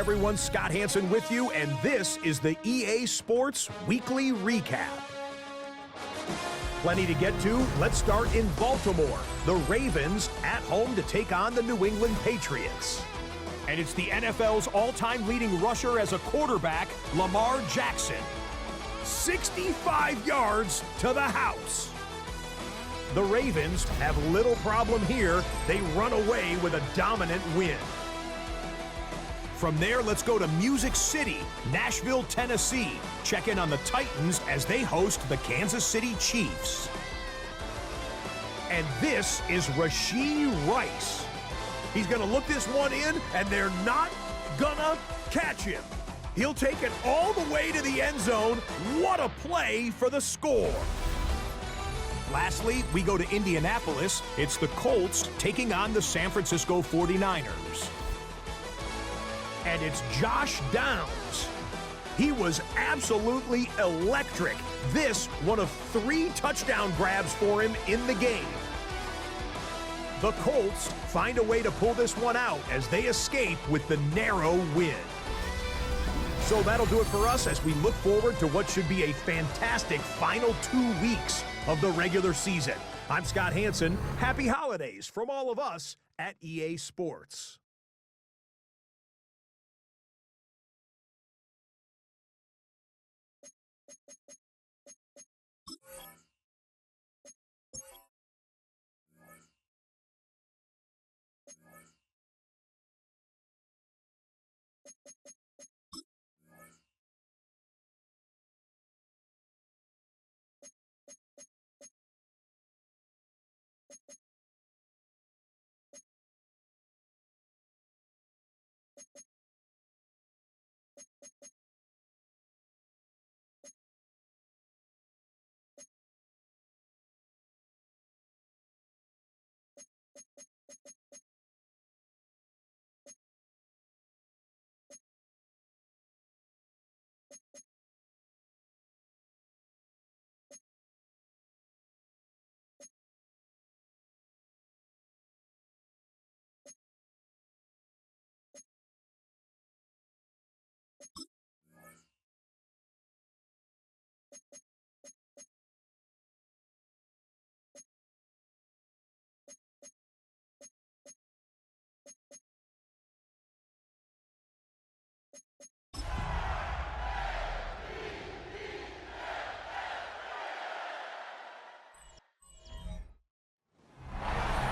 everyone, Scott Hansen with you, and this is the EA Sports Weekly Recap. Plenty to get to. Let's start in Baltimore. The Ravens at home to take on the New England Patriots. And it's the NFL's all-time leading rusher as a quarterback, Lamar Jackson. 65 yards to the house. The Ravens have little problem here. They run away with a dominant win. From there, let's go to Music City, Nashville, Tennessee. Check in on the Titans as they host the Kansas City Chiefs. And this is Rashee Rice. He's going to look this one in, and they're not going to catch him. He'll take it all the way to the end zone. What a play for the score. Lastly, we go to Indianapolis. It's the Colts taking on the San Francisco 49ers. And it's Josh Downs. He was absolutely electric. This, one of 3 touchdown grabs for him in the game. The Colts find a way to pull this one out as they escape with the narrow win. So that'll do it for us as we look forward to what should be a fantastic final 2 weeks of the regular season. I'm Scott Hansen. Happy holidays from all of us at EA Sports.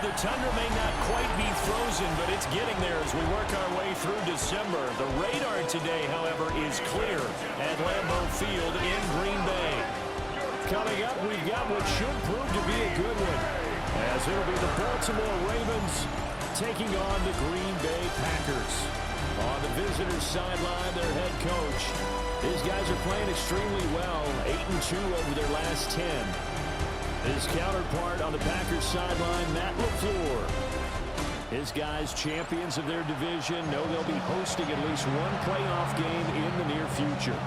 The tundra may not quite be frozen, but it's getting there as we work our way through December. The radar today, however, is clear at Lambeau Field in Green Bay. Coming up, we've got what should prove to be a good one, as it'll be the Baltimore Ravens taking on the Green Bay Packers. On the visitors' sideline, their head coach. These guys are playing extremely well, 8-2 over their last 10. His counterpart on the Packers sideline, Matt LaFleur. His guys, champions of their division, know they'll be hosting at least one playoff game in the near future.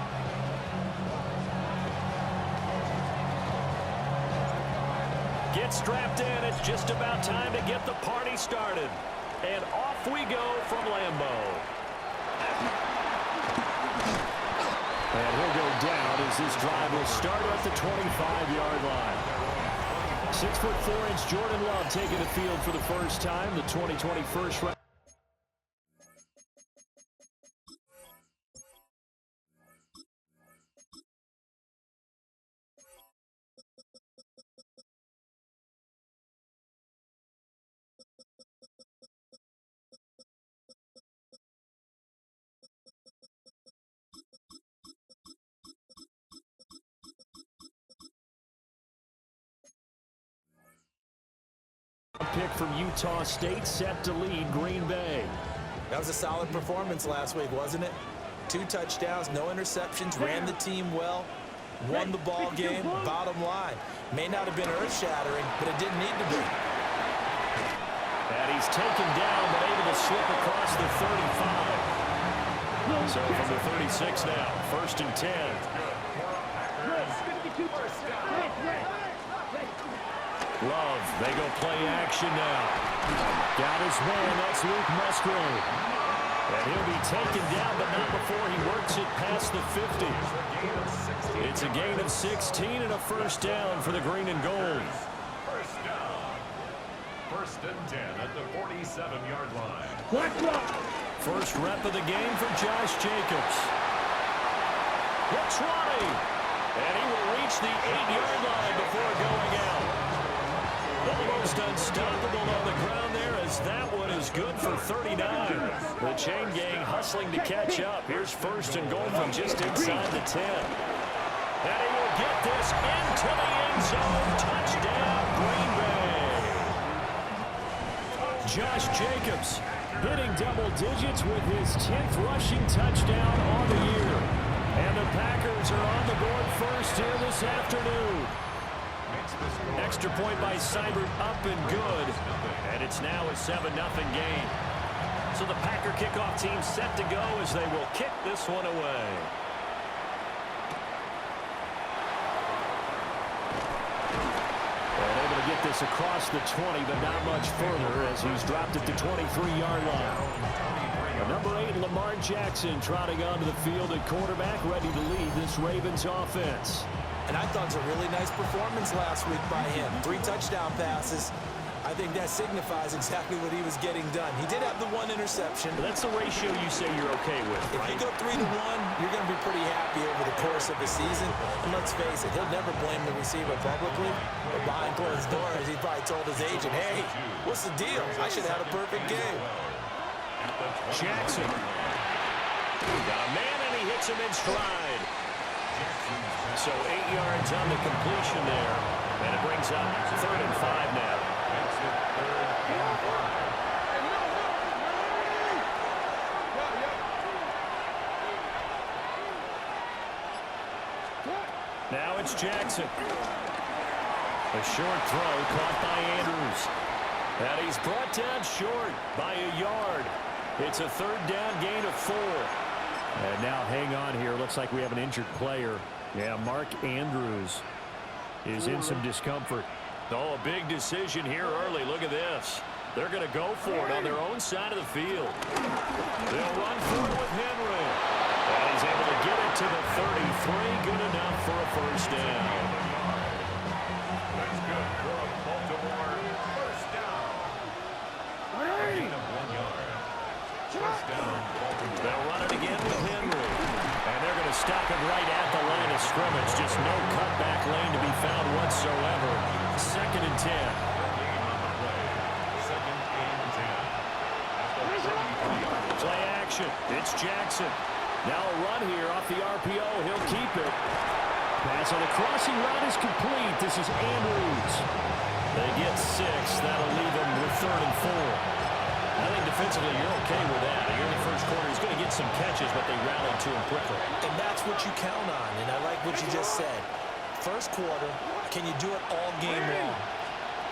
Get strapped in. It's just about time to get the party started. And off we go from Lambeau. And he'll go down as this drive will start at the 25-yard line. 6'4" Jordan Love taking the field for the first time, the 2020 first round. Pick from Utah State set to lead Green Bay. That was a solid performance last week, wasn't it? 2 touchdowns, no interceptions, ran the team well, won the ball game. Bottom line, may not have been earth-shattering, but it didn't need to be. And he's taken down, but able to slip across the 35. So from the 36 now, 1st and 10. Love, they go play action now. Got his man, that's Luke Musgrave. And he'll be taken down, but not before he works it past the 50. It's a gain of 16 and a first down for the green and gold. First down. First and 10 at the 47-yard line. First rep of the game for Josh Jacobs. Looks running. And he will reach the 8-yard line before going out. Almost unstoppable on the ground there, as that one is good for 39. The chain gang hustling to catch up. Here's first and goal from just inside the 10. And he will get this into the end zone. Touchdown, Green Bay. Josh Jacobs hitting double digits with his 10th rushing touchdown on the year. And the Packers are on the board first here this afternoon. Extra point by Seibert, up and good. And it's now a 7-0 game. So the Packer kickoff team set to go as they will kick this one away. And able to get this across the 20, but not much further as he's dropped it to 23-yard line. Number 8, Lamar Jackson, trotting onto the field at quarterback, ready to lead this Ravens offense. And I thought it was a really nice performance last week by him. 3 touchdown passes. I think that signifies exactly what he was getting done. He did have the 1 interception. But that's the ratio you say you're okay with, If right? you go 3 to 1, you're going to be pretty happy over the course of the season. And let's face it, he'll never blame the receiver publicly. But behind closed doors, he probably told his agent, hey, what's the deal? I should have had a perfect game. Jackson. Got a man, and he hits him in stride. So 8 yards on the completion there. And it brings up 3rd and 5 now. Now it's Jackson. A short throw caught by Andrews. And he's brought down short by a yard. It's a 3rd down gain of 4. And now hang on here. Looks like we have an injured player. Yeah, Mark Andrews is in some discomfort. Oh, a big decision here early. Look at this. They're going to go for it on their own side of the field. They'll run for it with Henry. And he's able to get it to the 33. Good enough for a first down. That's good for a Baltimore first down. Gain of 1 yard. First down, Baltimore. They'll run it again with Henry. And they're going to stop it right at the line of scrimmage. Just no cutback lane to be found whatsoever. 2nd and 10. Play action. It's Jackson. Now a run here off the RPO. He'll keep it. Pass on the crossing route is complete. This is Andrews. They get 6. That'll leave them with 3rd and 4. I think defensively you're okay with that. Here in the first quarter, he's going to get some catches, but they rallied to him quickly. And that's what you count on, and I like what you just said. First quarter, can you do it all game long?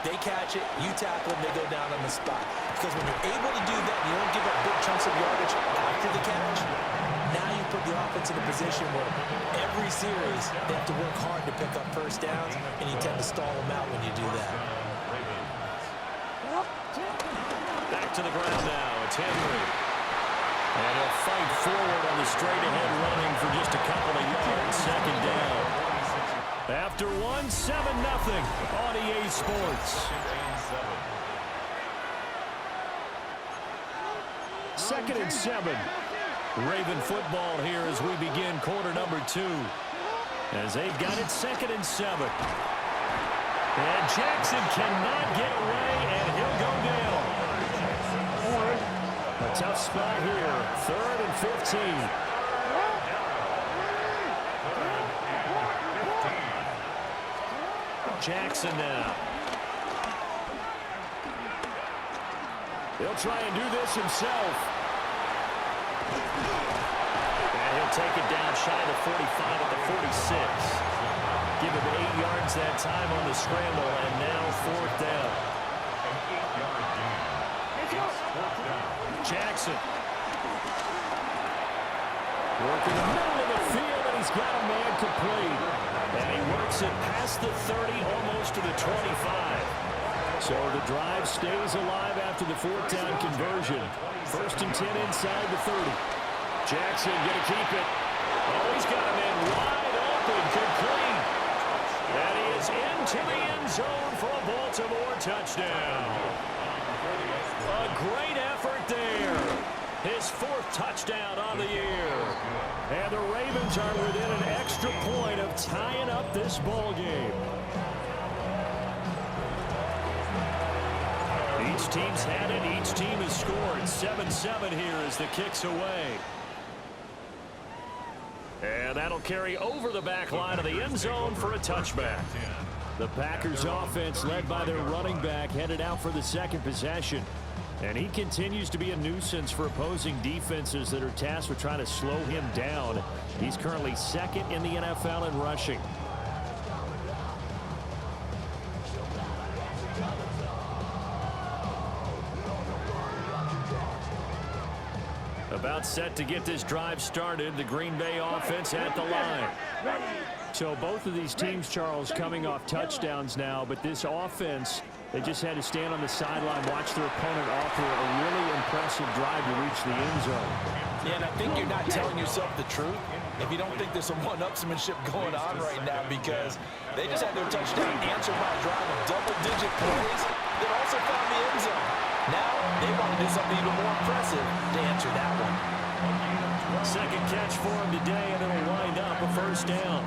They catch it, you tackle them, they go down on the spot. Because when you're able to do that, you don't give up big chunks of yardage after the catch. Now you put the offense in a position where every series they have to work hard to pick up first downs, and you tend to stall them out when you do that. Back to the ground now. It's Henry. And he'll fight forward on the straight-ahead running for just a couple of yards. 2nd down. After 1, 7-0 on EA Sports. 2nd and 7. Raven football here as we begin quarter number 2. As they've got it 2nd and 7. And Jackson cannot get away, and he'll go down. A tough spot here. 3rd and 15. Jackson now. He'll try and do this himself. And he'll take it down shy of the 45 at the 46. Give him 8 yards that time on the scramble, and now 4th down. Jackson. Working the middle of the field, and he's got a man complete. And he works it past the 30, almost to the 25. So the drive stays alive after the fourth down conversion. 1st and 10 inside the 30. Jackson going to keep it. Oh, he's got him in wide open, complete. And he is into the end zone for a Baltimore touchdown. A great effort there. His 4th touchdown on the year. And the Ravens are within an extra point of tying up this ball game. Each team's had it. Each team has scored. 7-7 here as the kick's away. And that'll carry over the back line of the end zone for a touchback. The Packers offense, led by their running back, headed out for the 2nd possession. And he continues to be a nuisance for opposing defenses that are tasked with trying to slow him down. He's currently 2nd in the NFL in rushing. About set to get this drive started. The Green Bay offense at the line. So both of these teams, Charles, coming off touchdowns now, but this offense, they just had to stand on the sideline, watch their opponent offer a really impressive drive to reach the end zone. Yeah, and I think you're not telling yourself the truth if you don't think there's some one-upsmanship going on right now, because they just had their touchdown answered by a drive of double-digit plays that also found the end zone. Now they want to do something even more impressive to answer that one. 2nd catch for him today, and it'll wind up a 1st down.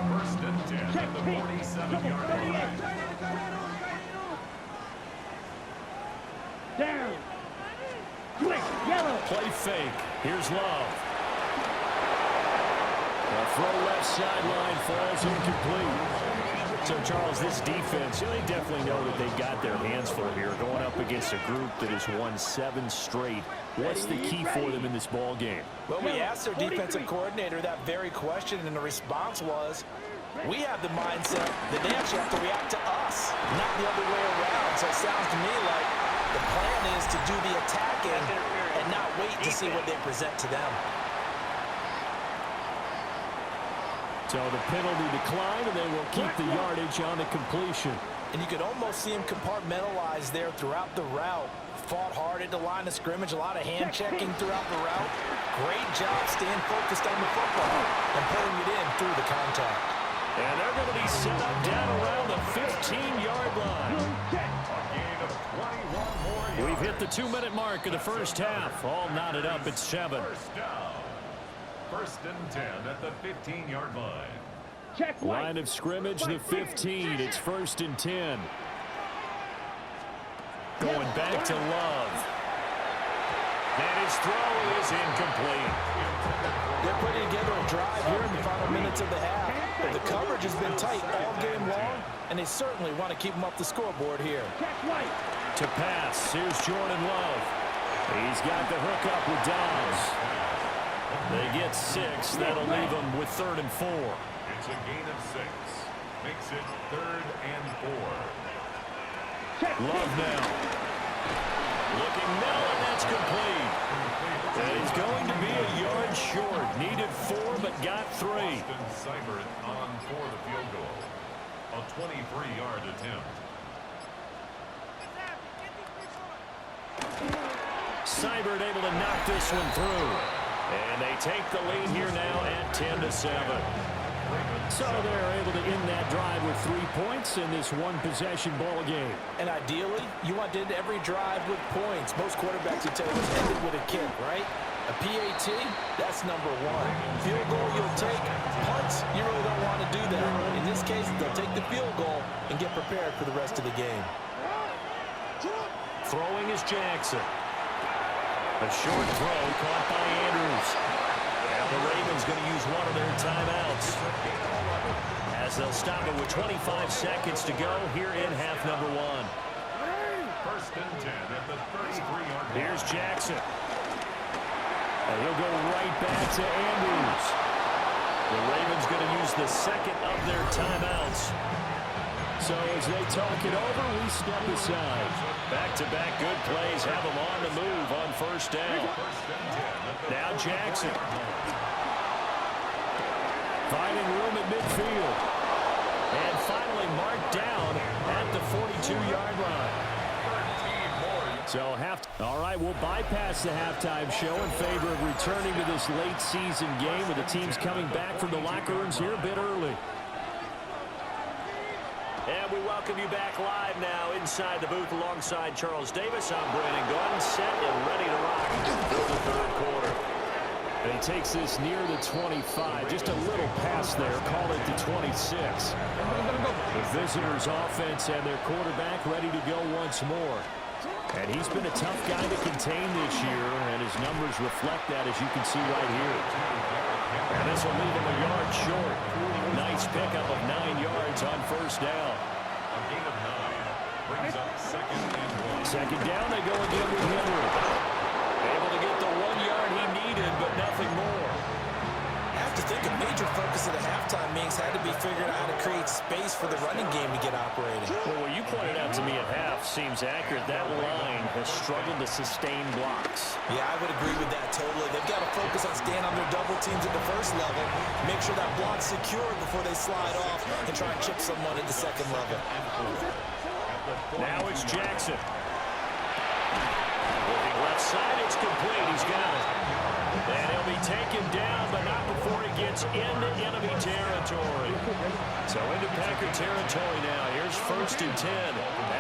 1st and 10 at the 47-yard line. Down. Quick, yellow. Play fake. Here's Love. The throw left sideline falls incomplete. So, Charles, this defense, they definitely know that they've got their hands full here, going up against a group that has won 7 straight. What's the key for them in this ball game? Well, we asked their defensive coordinator that very question, and the response was, we have the mindset that they actually have to react to us, not the other way around. So it sounds to me like the plan is to do the attacking and not wait to see what they present to them. So the penalty declined, and they will keep the yardage on the completion. And you could almost see him compartmentalize there throughout the route. Fought hard at the line of scrimmage, a lot of hand checking throughout the route. Great job staying focused on the football and pulling it in through the contact. And they're going to be set up down around the 15-yard line. We've hit the 2-minute mark of the first half. All knotted up at 7. 1st and 10 at the 15-yard line. Line of scrimmage, the 15. It's 1st and 10. Going back to Love. And his throw is incomplete. They're putting together a drive here in the final minutes of the half. But the coverage has been tight all game long, and they certainly want to keep them up the scoreboard here. To pass, here's Jordan Love. He's got the hook up with Dobbs. They get 6. That'll leave them with 3rd and 4. It's a gain of 6. Makes it 3rd and 4. Love now. Looking now, and that's complete. And he's going to be a yard short. Needed 4, but got 3. Austin Seibert on for the field goal. A 23-yard attempt. Seibert able to knock this one through. And they take the lead here now at 10-7. So they're able to end that drive with 3 points in this one-possession ball game. And ideally, you want to end every drive with points. Most quarterbacks would tell you it's ended with a kick, right? A PAT, that's number 1. Field goal you'll take. Punts, you really don't want to do that. In this case, they'll take the field goal and get prepared for the rest of the game. Throwing is Jackson. A short throw caught by Andrews. And the Ravens going to use one of their timeouts, as they'll stop it with 25 seconds to go here in half number 1. 1st and 10 at the 33-yard line. Here's Jackson. And he'll go right back to Andrews. The Ravens going to use the second of their timeouts. So as they talk it over, we step aside. Back-to-back good plays have them on the move on 1st down. Now Jackson. Finding room at midfield. And finally marked down 42-yard line. So all right, we'll bypass the halftime show in favor of returning to this late season game with the teams coming back from the locker rooms here a bit early. And we welcome you back live now inside the booth alongside Charles Davis. I'm Brandon Gordon, set and ready to rock for the third quarter. And he takes this near the 25. Just a little pass there. Call it the 26. The visitors' offense and their quarterback ready to go once more. And he's been a tough guy to contain this year, and his numbers reflect that, as you can see right here. And this will leave him a yard short. Nice pickup of 9 yards on first down. A gain of 9 brings up 2nd and 1. Second down, they go again with Henry. Able to get the 1 yard he needed, but nothing more. I have to think a major focus of the halftime meetings had to be figuring out how to create space for the running game to get operating. Well, what you pointed out to me at half seems accurate. That line has struggled to sustain blocks. Yeah, I would agree with that totally. They've got to focus on staying on their double teams at the first level, make sure that block's secured before they slide off and try and chip someone at the second level. Now it's Jackson. Looking left side, it's complete. He's got it. And he'll be taken down, but not before he gets into enemy territory. So into Packer territory now. Here's 1st and 10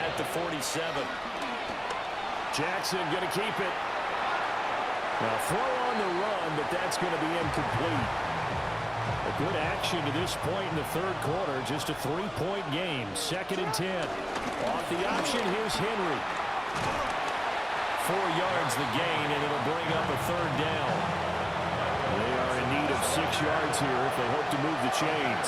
at the 47. Jackson going to keep it. Now throw on the run, but that's going to be incomplete. A good action to this point in the third quarter. Just a 3-point game. 2nd and 10. Off the option, here's Henry. 4 yards the gain, and it'll bring up a third down. They are in need of 6 yards here if they hope to move the chains.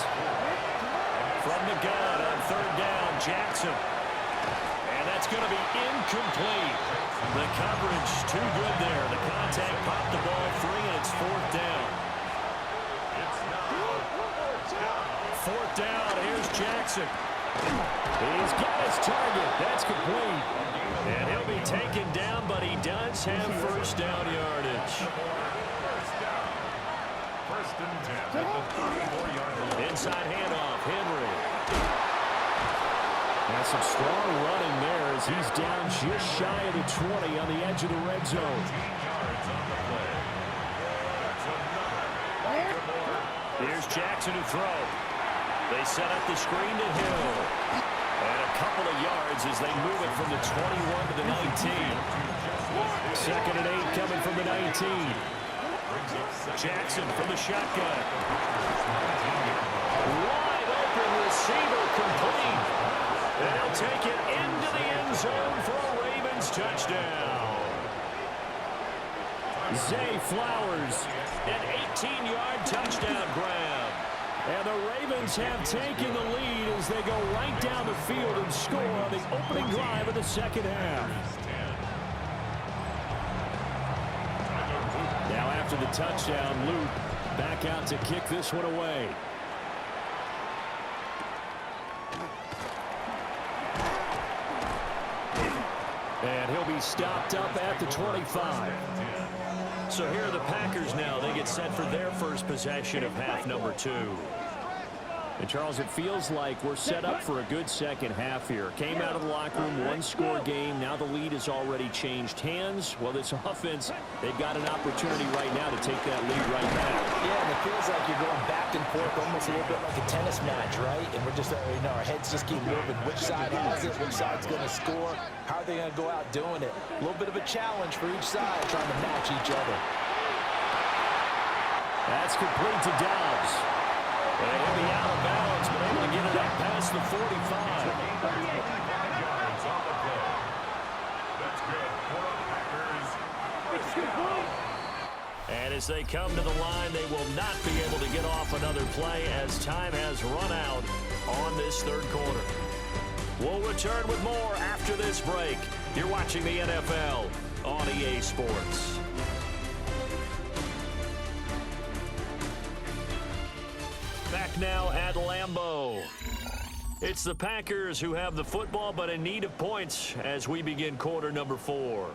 From the gun on third down, Jackson. And that's going to be incomplete. The coverage too good there. The contact popped the ball free, and it's 4th down. Fourth down, here's Jackson. He's got his target. That's complete. And he'll be taken down, but he does have first down yardage. First and 10 at the 34-yard line. Inside handoff, Henry. Now some strong running there as he's down just shy of the 20 on the edge of the red zone. 18 yards on the play. That's another. Here's Jackson to throw. They set up the screen to Hill. And a couple of yards as they move it from the 21 to the 19. 2nd and 8 coming from the 19. Jackson from the shotgun. Wide open receiver complete. And he'll take it into the end zone for a Ravens touchdown. Zay Flowers, An 18-yard touchdown grab. and the Ravens have taken the lead as they go right down the field and score on the opening drive of the second half. Now after the touchdown, Luke back out to kick this one away. And he'll be stopped up at the 25. So here are the Packers now. They get set for their first possession of half number 2. And Charles, it feels like we're set up for a good second half here. Came out of the locker room, 1-score game. Now the lead has already changed hands. Well, this offense, they've got an opportunity right now to take that lead right back. Yeah, and it feels like you're going back and forth almost a little bit like a tennis match, right? And we're just, our heads just keep moving. Which side has it? Which side's going to score? How are they going to go out doing it? A little bit of a challenge for each side, trying to match each other. That's complete to Dobbs. And he'll be out of bounds, but able to get it up past the 45. Yards on the play. That's good for the Packers. And as they come to the line, they will not be able to get off another play as time has run out on this third quarter. We'll return with more after this break. You're watching the NFL on EA Sports. Back now at Lambeau. It's the Packers who have the football, but in need of points as we begin quarter number 4.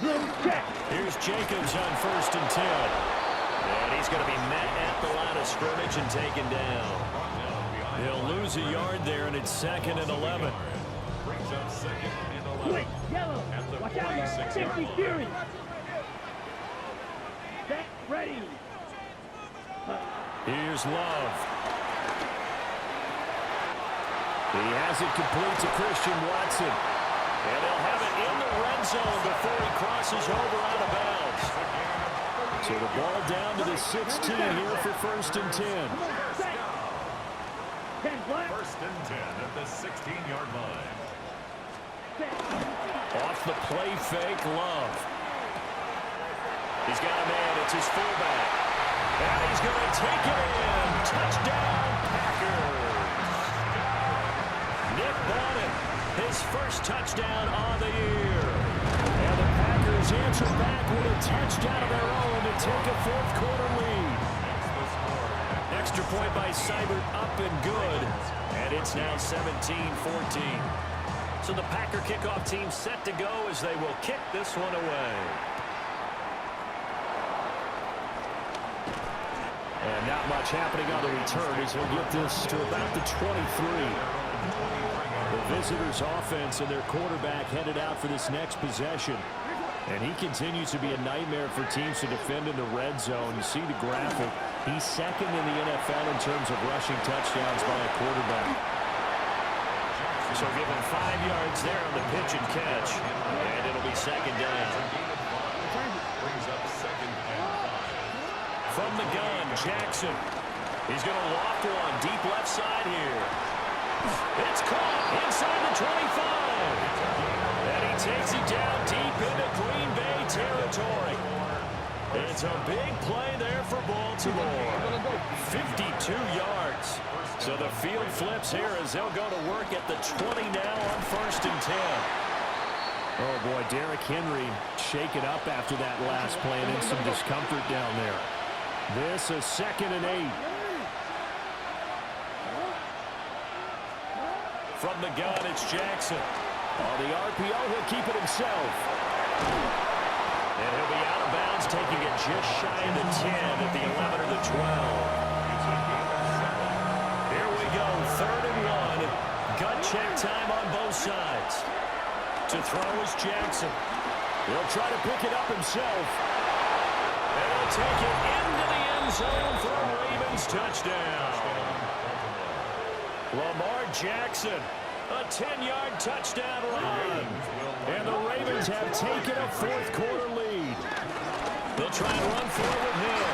Here's Jacobs on 1st and 10. And he's going to be met at the line of scrimmage and taken down. He'll lose a yard there, and it's 2nd and 11. Brings up 2nd and 11. Quick, yellow. At the Watch out, 46-yard safety line. fury. Set, ready. Here's Love. He has it complete to Christian Watson. And he'll have it in the red zone before he crosses over out of bounds. So the ball down to the 16 here for 1st and 10. 10 black. 1st and 10 at the 16-yard line. Off the play fake, Love. He's got a man. It's his fullback. And he's going to take it in. Touchdown, Packers. Nick Bonnet, his first touchdown on the year. And the Packers answer back with a touchdown of their own to take a 4th quarter lead. Extra point by Seibert, up and good. And it's now 17-14. So the Packer kickoff team set to go as they will kick this one away. And not much happening on the return as he'll get this to about the 23. The visitors' offense and their quarterback headed out for this next possession. And he continues to be a nightmare for teams to defend in the red zone. You see the graphic. He's 2nd in the NFL in terms of rushing touchdowns by a quarterback. So give him 5 yards there on the pitch and catch. And it'll be 2nd down. Brings up 2nd and 5. From the gun, Jackson. He's going to loft one deep left side here. It's caught inside the 25. And he takes it down deep into Green Bay territory. It's a big play there for Baltimore. 52 yards. So the field flips here as they'll go to work at the 20 now on 1st and 10. Oh, boy, Derrick Henry shaken up after that last play and in some discomfort down there. This is 2nd and 8. From the gun, it's Jackson. On the RPO, he'll keep it himself. And he'll be out of bounds, taking it just shy of the 10 at the 11 or the 12. Here we go, 3rd and 1. Gut check time on both sides. To throw is Jackson. He'll try to pick it up himself. And he'll take it into the end zone for a Ravens touchdown. Lamar Jackson, a 10-yard touchdown run. And the Ravens have taken a 4th quarter lead. They'll try and run for it with Hill.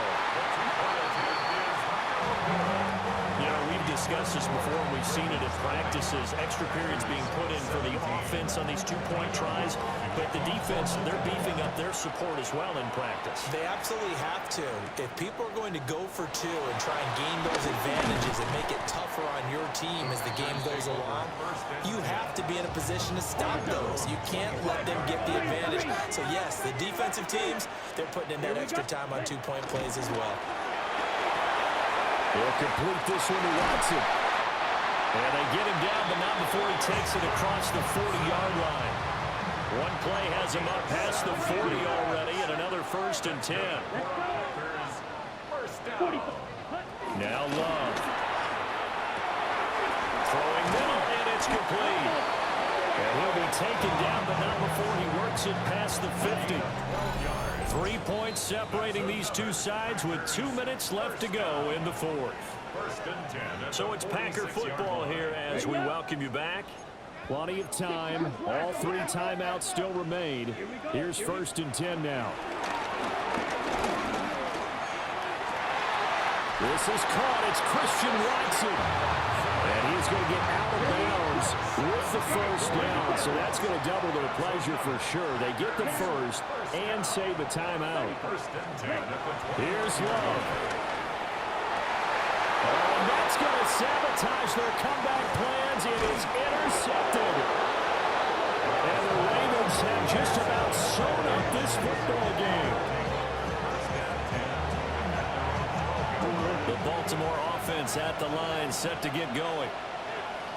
You know, we've discussed this before, and we've seen it in practices. Extra periods being put in for the offense on these 2-point tries. But the defense, they're beefing up their support as well in practice. They absolutely have to. If people are going to go for 2 and try and gain those advantages and make it tougher on your team as the game goes along, you have to be in a position to stop those. You can't let them get the advantage. So, yes, the defensive teams, they're putting in that extra time on 2-point plays as well. They'll complete this one to Watson. And they get him down, but not before he takes it across the 40-yard line. One play has him up past the 40 already, and another 1st and 10. Now Love. Throwing middle, and it's complete. And he'll be taken down, but not before he works it past the 50. 3 points separating these two sides with 2 minutes left to go in the 4th. So it's Packer football here as we welcome you back. Plenty of time. All 3 timeouts still remain. Here's 1st and 10 now. This is caught. It's Christian Watson. And he's going to get out of bounds with the 1st down. So that's going to double their pleasure for sure. They get the 1st and save a timeout. Here's Love. And that's going to sabotage their comeback plans. It is intercepted. And the Ravens have just about sewn up this football game. The Baltimore offense at the line, set to get going.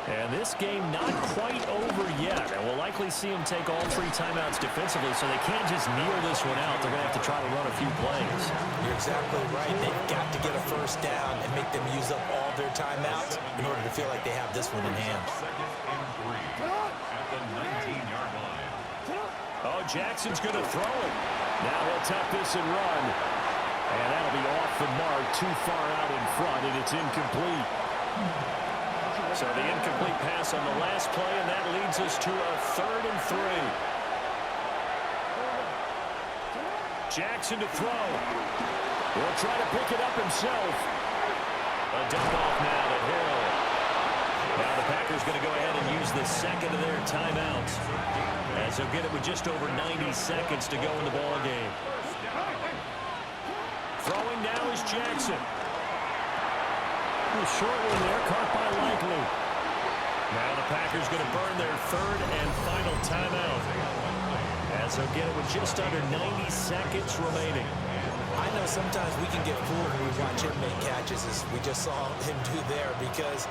And this game not quite over yet. And we'll likely see them take all 3 timeouts defensively, so they can't just kneel this one out. They're going to have to try to run a few plays. You're exactly right. They've got to get a first down and make them use up all their timeouts in order to feel like they have this one in hand. Second and 3 at the 19-yard line. Oh, Jackson's going to throw it. Now he'll tuck this and run. And that'll be off the mark, too far out in front, and it's incomplete. So the incomplete pass on the last play, and that leads us to a 3rd and 3. Jackson to throw. He'll try to pick it up himself. A dump off now to Hill. Now the Packers going to go ahead and use the second of their timeouts, as they'll get it with just over 90 seconds to go in the ball game. Throwing now is Jackson. Short one there, caught by Likely. Now the Packers going to burn their 3rd and final timeout, as they'll get it with just under 90 seconds remaining. I know sometimes we can get fooled when we watch him make catches, as we just saw him do there, because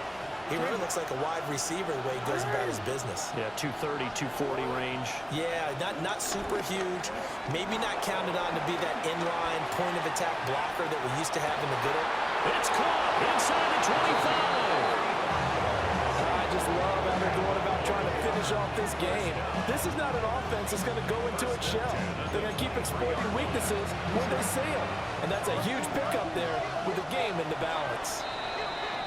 he really looks like a wide receiver the way he goes about his business. Yeah, 230, 240 range. Yeah, not super huge. Maybe not counted on to be that inline point-of-attack blocker that we used to have in the good old. It's caught inside the 25. I just love how they're going about trying to finish off this game. This is not an offense that's going to go into its shell. They're going to keep exploiting weaknesses when they see them. And that's a huge pickup there with the game in the balance.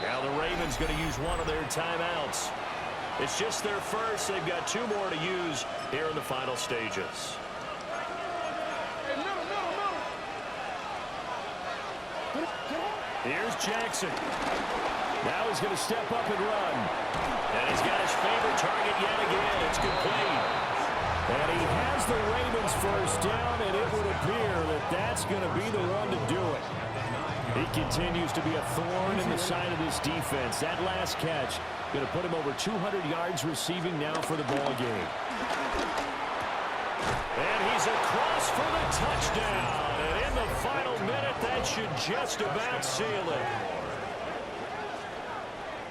Now the Ravens going to use one of their timeouts. It's just their first. They've got 2 more to use here in the final stages. Here's Jackson. Now he's going to step up and run. And he's got his favorite target yet again. It's complete. And he has the Ravens first down, and it would appear that that's going to be the one to do it. He continues to be a thorn in the side of this defense. That last catch going to put him over 200 yards receiving now for the ball game. And he's across for the touchdown. And in the final minute, that should just about seal it.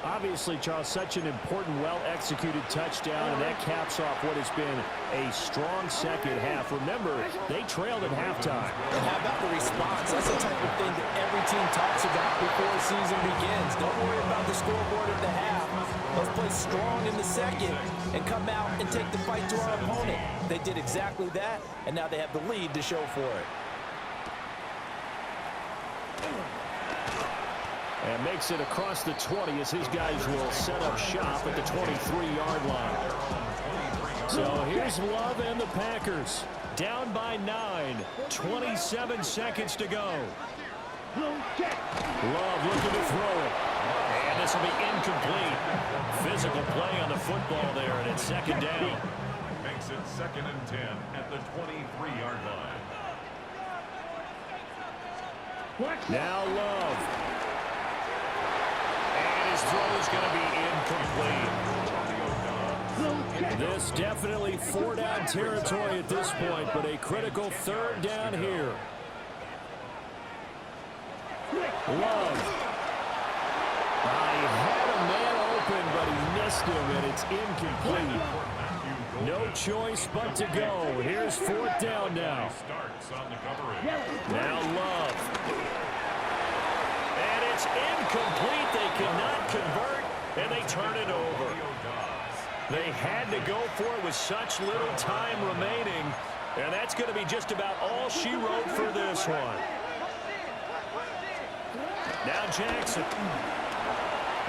Obviously, Charles, such an important, well-executed touchdown, and that caps off what has been a strong second half. Remember, they trailed at halftime. And how about the response? That's the type of thing that every team talks about before the season begins. Don't worry about the scoreboard at the half. Let's play strong in the second and come out and take the fight to our opponent. They did exactly that, and now they have the lead to show for it. And makes it across the 20 as his guys will set up shop at the 23-yard line. So here's Love and the Packers. Down by 9. 27 seconds to go. Love looking to throw it. And this will be incomplete. Physical play on the football there, and it's second down. Makes it 2nd and 10 at the 23-yard line. Now Love. His throw is going to be incomplete. This definitely 4-down territory at this point, but a critical 3rd down here. Love. He had a man open, but he missed him, and it's incomplete. No choice but to go. Here's 4th down now. Now Love. And it's incomplete. They cannot convert, and they turn it over. They had to go for it with such little time remaining, and that's going to be just about all she wrote for this one. Now Jackson.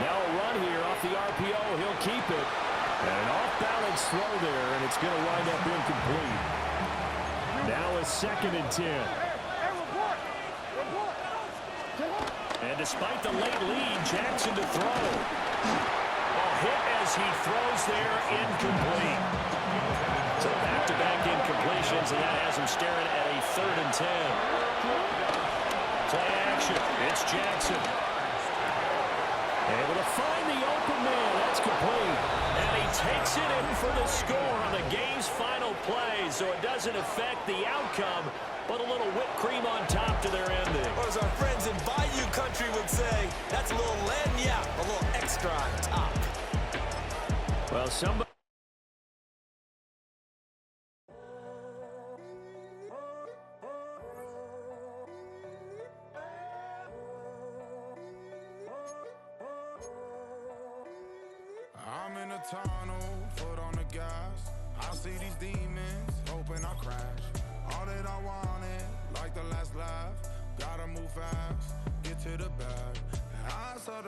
Now a run here off the RPO. He'll keep it. And an off-balance throw there, and it's going to wind up incomplete. Now a 2nd and 10. And despite the late lead, Jackson to throw. A hit as he throws there, incomplete. So back-to-back incompletions, and that has him staring at a 3rd and 10. Play action. It's Jackson. Able to find the open man. That's complete. And he takes it in for the score on the game's final play, so it doesn't affect the outcome, but a little whipped cream on top to their ending. Or as our friends in Bayou Country would say, that's a little lagniappe, a little extra on top. Well, somebody... I'm in a tunnel, foot on the gas. I see these demons, hoping I crash. All that I wanted, like the last laugh. Gotta move fast, get to the bag. I saw the